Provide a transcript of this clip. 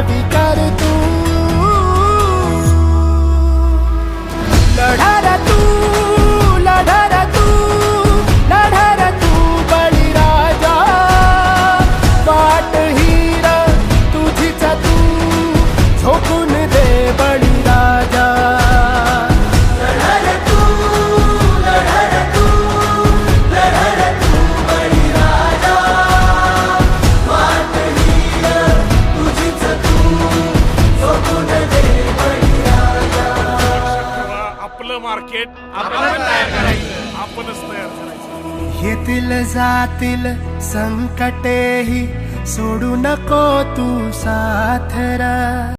स्वीकार तू, लढा रे तू, लढा रे तू, लढा रे तू बळीराजा, वाट हीर तुझीच तू, झोकून दे बळीराजा. लढा रे तू, लढा रे तू, लढा रे तू बळीराजा, वाट हीर तुझीच तू, झोकून दे बळीराजा. आपलं मार्केट आपण तयार करायचं, आपणच तयार करायचं. येतील जातील संकटेही सोडू नको तू साथ रा.